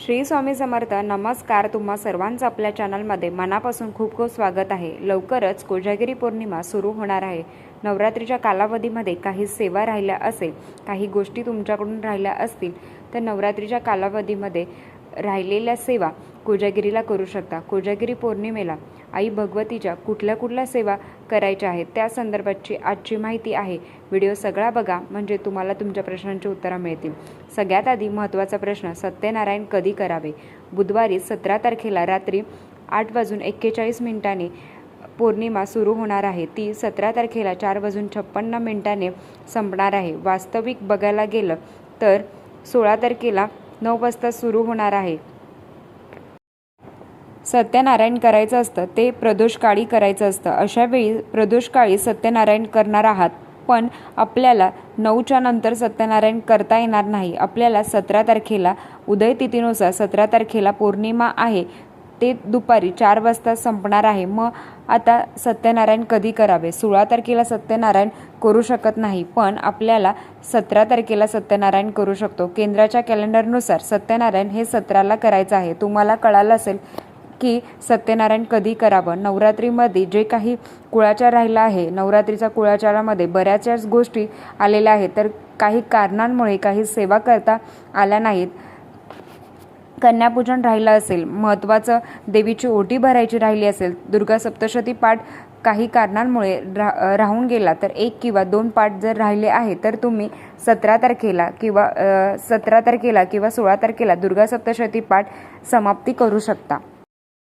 श्री स्वामी समर्थ. नमस्कार. तुम्हा सर्वांचं आपल्या चॅनलमध्ये मनापासून खूप खूप स्वागत आहे. लवकरच कोजागिरी पौर्णिमा सुरू होणार आहे. नवरात्रीच्या कालावधीमध्ये काही सेवा राहिल्या असेल, काही गोष्टी तुमच्याकडून राहिल्या असतील तर नवरात्रीच्या कालावधीमध्ये राहिलेल्या सेवा कोजागिरीला करू शकता. कोजागिरी पौर्णिमेला आई भगवतीच्या कुठल्या कुठल्या सेवा करायच्या आहेत त्या संदर्भाची आजची माहिती आहे. व्हिडिओ सगळा बघा म्हणजे तुम्हाला तुमच्या प्रश्नांची उत्तरं मिळतील. सगळ्यात आधी महत्त्वाचा प्रश्न, सत्यनारायण कधी करावे? बुधवारी 17 तारखेला रात्री 8:41 पौर्णिमा सुरू होणार आहे. ती 17 तारखेला 4:56 संपणार आहे. वास्तविक बघायला गेलं तर 16 तारखेला 9 वाजता सुरू होणार आहे. सत्यनारायण करायचं असतं ते प्रदोषकाळी करायचं असतं. अशा वेळी प्रदोषकाळी सत्यनारायण करणार आहात, पण आपल्याला 9च्या नंतर सत्यनारायण करता येणार नाही. आपल्याला 17 तारखेला उदय तिथीनुसार 17 तारखेला पौर्णिमा आहे, ते दुपारी 4 वाजता संपणार आहे. मग आता सत्यनारायण कधी करावे? 16 तारखेला सत्यनारायण करू शकत नाही, पण आपल्याला 17 तारखेला सत्यनारायण करू शकतो. केंद्राच्या कॅलेंडरनुसार सत्यनारायण हे 17ला करायचं आहे. तुम्हाला कळालं असेल की सत्यनारायण कधी करावं. नवरात्रीमध्ये जे काही कुळाचार राहिला आहे, नवरात्रीच्या कुळाचारामध्ये बऱ्याचशाच गोष्टी आलेल्या आहेत, तर काही कारणांमुळे काही सेवा करता आल्या नाहीत. कन्यापूजन राहिलं असेल, महत्त्वाचं देवीची ओटी भरायची राहिली असेल, दुर्गा सप्तशती पाठ काही कारणांमुळे राहून गेला तर 1 किंवा 2 पाठ जर राहिले आहे तर तुम्ही 17 तारखेला किंवा 16 तारखेला दुर्गा सप्तशती पाठ समाप्ती करू शकता.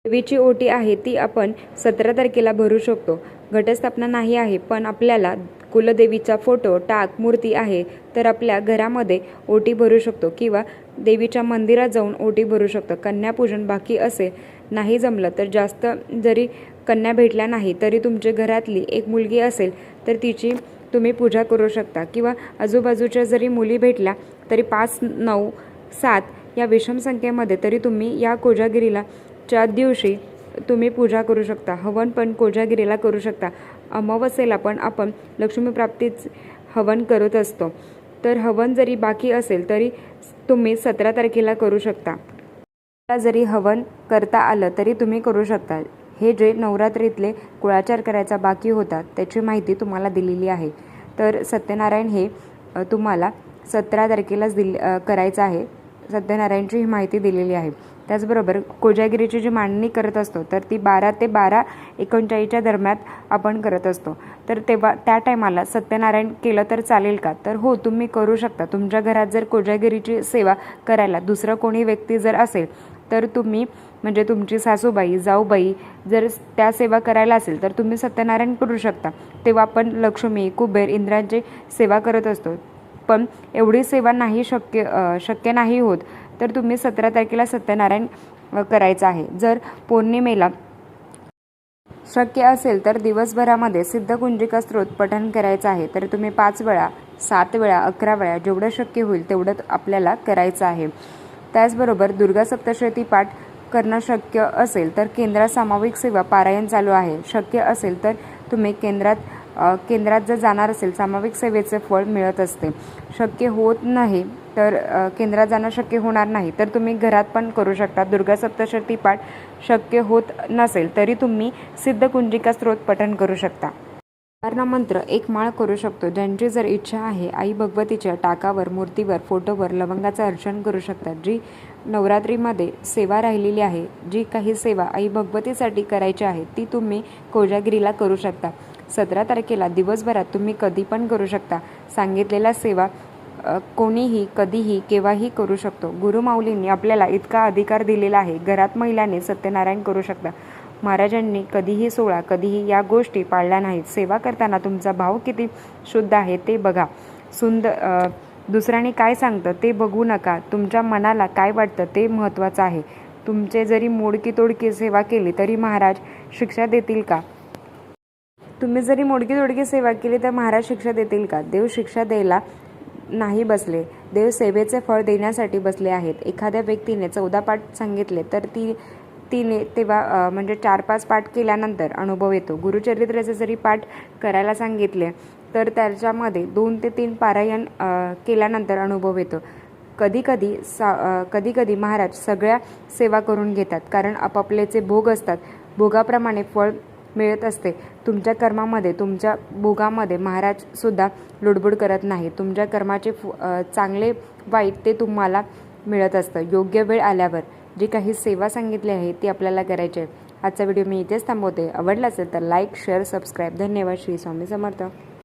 देवीची ओटी आहे ती आपण 17 तारखेला भरू शकतो. घटस्थापना नाही आहे, पण आपल्याला कुलदेवीचा फोटो, टाक, मूर्ती आहे तर आपल्या घरामध्ये ओटी भरू शकतो किंवा देवीच्या मंदिरात जाऊन ओटी भरू शकतो. कन्यापूजन बाकी असेल, नाही जमलं तर जास्त जरी कन्या भेटल्या नाही तरी तुमच्या घरातली एक मुलगी असेल तर तिची तुम्ही पूजा करू शकता किंवा आजूबाजूच्या जरी मुली भेटल्या तरी 5, 9, 7 या विषम संख्येमध्ये तरी तुम्ही या कोजागिरीला च्या दिवशी तुम्ही पूजा करू शकता. हवन पण कोजागिरीला करू शकता. अमावस्येला पण आपण लक्ष्मीप्राप्तीच हवन करत असतो, तर हवन जरी बाकी असेल तरी तुम्ही 17 तारखेला करू शकता. जरी हवन करता आलं तरी तुम्ही करू शकता. हे जे नवरात्रीतले कुळाचार करायचा बाकी होता त्याची माहिती तुम्हाला दिलेली आहे. तर सत्यनारायण हे तुम्हाला 17 तारखेलाच करायचं आहे. सत्यनारायणची ही माहिती दिलेली आहे. त्याचबरोबर कोजागिरीची जी मांडणी करत असतो तर ती 12 ते 12:39 दरम्यान आपण करत असतो. तर तेव्हा त्या टायमाला सत्यनारायण केलं तर चालेल का? तर हो, तुम्ही करू शकता. तुमच्या घरात जर कोजागिरीची सेवा करायला दुसरं कोणी व्यक्ती जर असेल तर तुम्ही म्हणजे तुमची सासूबाई, जाऊबाई जर त्या सेवा करायला असेल तर तुम्ही सत्यनारायण करू शकता. तेव्हा आपण लक्ष्मी, कुबेर, इंद्रांची सेवा करत असतो, पण एवढी सेवा नाही शक्य नाही होत तर तुम्ही 17 तारखेला सत्यनारायण करायचं आहे. जर पौर्णिमेला शक्य असेल तर दिवसभरामध्ये सिद्धकुंजिका स्तोत्र पठण करायचं आहे. तर तुम्ही 5 वेळा, 7 वेळा, 11 वेळा जेवढं शक्य होईल तेवढं आपल्याला करायचं आहे. त्याचबरोबर दुर्गा सप्तशती पाठ करणं शक्य असेल तर केंद्रात सामाविक सेवा पारायण चालू आहे. शक्य असेल तर तुम्ही केंद्रात जर जाणार असेल सामाविक सेवेचे फळ मिळत असते. शक्य होत नाही तर केंद्रात जाणं शक्य होणार नाही तर तुम्ही घरात पण करू शकता. दुर्गा सप्तशती पाठ शक्य होत नसेल तरी तुम्ही सिद्धकुंजिका स्तोत्र पठण करू शकता. मंत्र 1 माळ करू शकतो. ज्यांची जर इच्छा आहे आई भगवतीच्या टाकावर, मूर्तीवर, फोटोवर लवंगाचं अर्चन करू शकतात. जी नवरात्रीमध्ये सेवा राहिलेली आहे, जी काही सेवा आई भगवतीसाठी करायची आहे ती तुम्ही कोजागिरीला करू शकता. 17 तारखेला दिवसभरात तुम्ही कधी पण करू शकता. सांगितलेल्या सेवा कोणीही, कधीही, केव्हाही करू शकतो. गुरुमाऊलींनी आपल्याला इतका अधिकार दिलेला आहे. घरात महिलांनी सत्यनारायण करू शकता. महाराजांनी कधीही सोळा, कधीही या गोष्टी पाळल्या नाहीत. सेवा करताना तुमचा भाव किती शुद्ध आहे ते बघा. दुसऱ्याने काय सांगतं ते बघू नका. तुमच्या मनाला काय वाटतं ते महत्त्वाचं आहे. तुमचे जरी मोडकी तोडकी सेवा केली तरी महाराज शिक्षा देतील का? तुम्ही जरी मोडकी तोडकी सेवा केली तर महाराज शिक्षा देतील का? देव शिक्षा द्यायला नाही बसले. देव सेवेचे फळ देण्यासाठी बसले आहेत. एखाद्या व्यक्तीने 14 पाठ सांगितले तर तिने तेव्हा म्हणजे 4-5 पाठ केल्यानंतर अनुभव येतो. गुरुचरित्राचे जरी पाठ करायला सांगितले तर त्याच्यामध्ये 2 ते 3 पारायण केल्यानंतर अनुभव येतो. कधी महाराज सगळ्या सेवा करून घेतात, कारण आपापलेचे भोग असतात. भोगाप्रमाणे फळ मिळत असते. तुमच्या कर्मामध्ये, तुमच्या भोगामध्ये महाराज सुद्धा लुडबुड करत नाही. तुमच्या कर्माचे चांगले वाईट ते तुम्हाला मिळत असतं. योग्य वेळ आल्यावर जी काही सेवा सांगितली आहे ती आपल्याला करायची आहे. आजचा व्हिडिओ मी इथेच थांबवते. आवडला असेल तर लाईक, शेअर, सबस्क्राईब. धन्यवाद. श्री स्वामी समर्थ.